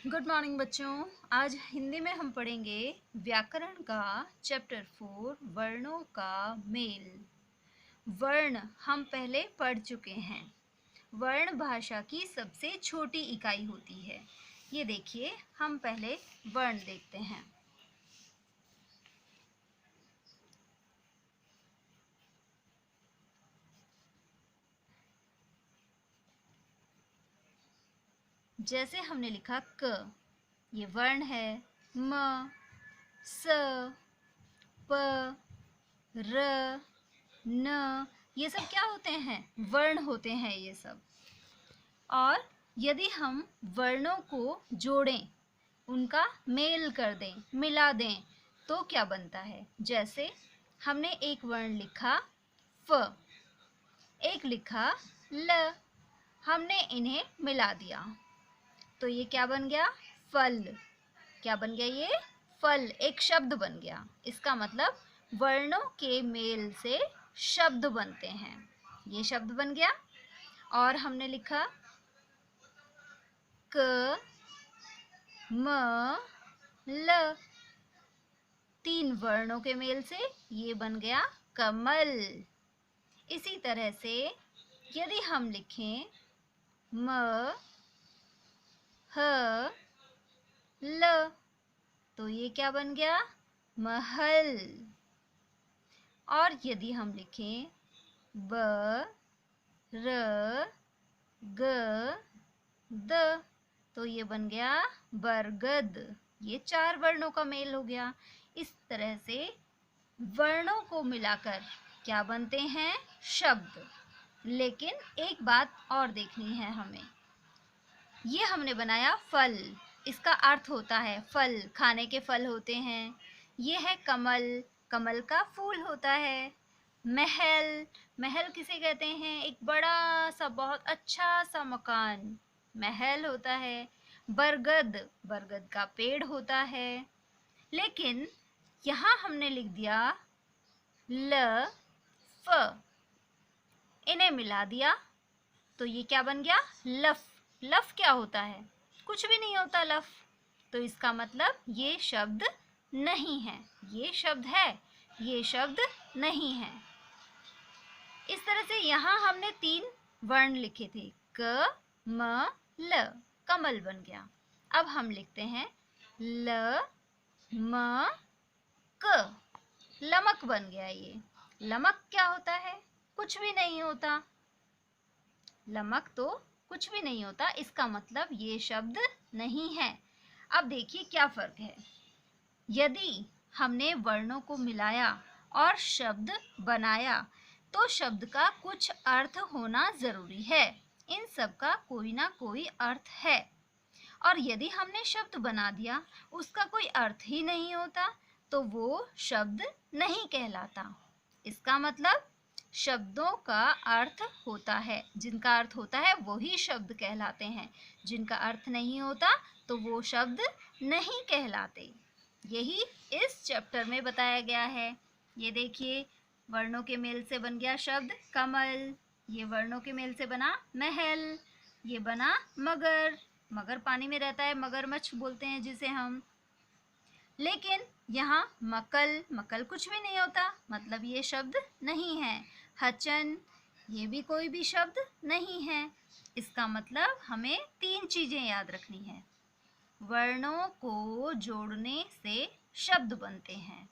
Good morning बच्चों। आज हिंदी में हम पढ़ेंगे व्याकरण का चैप्टर 4 वर्णों का मेल। वर्ण हम पहले पढ़ चुके हैं। वर्ण भाषा की सबसे छोटी इकाई होती है। ये देखिए, हम पहले वर्ण देखते हैं। जैसे हमने लिखा क, ये वर्ण है। म, स, प, र, न, ये सब क्या होते हैं? वर्ण होते हैं ये सब। और यदि हम वर्णों को जोड़ें, उनका मेल कर दें, मिला दें, तो क्या बनता है? जैसे हमने एक वर्ण लिखा फ, एक लिखा ल, हमने इन्हें मिला दिया तो ये क्या बन गया? फल। क्या बन गया? ये फल, एक शब्द बन गया। इसका मतलब वर्णों के मेल से शब्द बनते हैं। ये शब्द बन गया। और हमने लिखा क, म, ल, तीन वर्णों के मेल से ये बन गया कमल। इसी तरह से यदि हम लिखें म, ह, ल, तो ये क्या बन गया? महल। और यदि हम लिखें ब, र, ग, द, तो ये बन गया बरगद। ये चार वर्णों का मेल हो गया। इस तरह से वर्णों को मिलाकर क्या बनते हैं? शब्द। लेकिन एक बात और देखनी है हमें। ये हमने बनाया फल, इसका अर्थ होता है फल, खाने के फल होते हैं। ये है कमल, कमल का फूल होता है। महल, महल किसे कहते हैं? एक बड़ा सा बहुत अच्छा सा मकान, महल होता है। बरगद, बरगद का पेड़ होता है। लेकिन यहाँ हमने लिख दिया ल, फ, इन्हें मिला दिया तो ये क्या बन गया? लफ। लफ क्या होता है? कुछ भी नहीं होता लफ। तो इसका मतलब ये शब्द नहीं है। ये शब्द है, ये शब्द नहीं है। इस तरह से यहाँ हमने तीन वर्ण लिखे थे, क, म, ल, कमल बन गया। अब हम लिखते हैं ल, म, क, लमक बन गया। ये लमक क्या होता है? कुछ भी नहीं होता। लमक तो कुछ भी नहीं होता, इसका मतलब ये शब्द नहीं है। अब देखिए क्या फर्क है। यदि हमने वर्णों को मिलाया और शब्द बनाया तो शब्द का कुछ अर्थ होना जरूरी है। इन सब का कोई ना कोई अर्थ है। और यदि हमने शब्द बना दिया, उसका कोई अर्थ ही नहीं होता, तो वो शब्द नहीं कहलाता। इसका मतलब शब्दों का अर्थ होता है, जिनका अर्थ होता है वही शब्द कहलाते हैं। जिनका अर्थ नहीं होता तो वो शब्द नहीं कहलाते। यही इस चैप्टर में बताया गया है। ये देखिए, वर्णों के मेल से बन गया शब्द कमल। ये वर्णों के मेल से बना महल। ये बना मगर, मगर पानी में रहता है, मगरमच्छ बोलते हैं जिसे हम। लेकिन यहाँ मकल, मकल कुछ भी नहीं होता, मतलब ये शब्द नहीं है। हचन, ये भी कोई भी शब्द नहीं है। इसका मतलब हमें तीन चीजें याद रखनी है। वर्णों को जोड़ने से शब्द बनते हैं।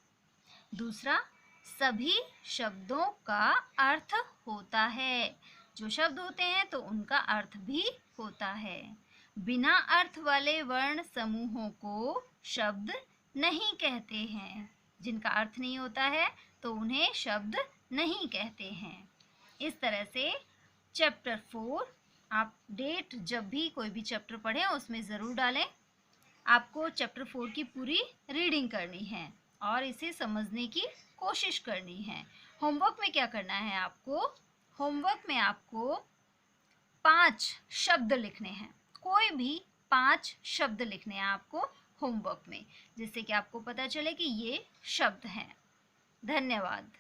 दूसरा, सभी शब्दों का अर्थ होता है। जो शब्द होते हैं तो उनका अर्थ भी होता है। बिना अर्थ वाले वर्ण समूहों को शब्द नहीं कहते हैं। जिनका अर्थ नहीं होता है तो उन्हें शब्द नहीं कहते हैं। इस तरह से चैप्टर 4, आप डेट जब भी कोई भी चैप्टर पढ़ें उसमें ज़रूर डालें। आपको चैप्टर 4 की पूरी रीडिंग करनी है और इसे समझने की कोशिश करनी है। होमवर्क में क्या करना है आपको? होमवर्क में आपको 5 शब्द लिखने हैं। कोई भी 5 शब्द लिखने हैं आपको होमवर्क में, जिससे कि आपको पता चले कि ये शब्द हैं। धन्यवाद।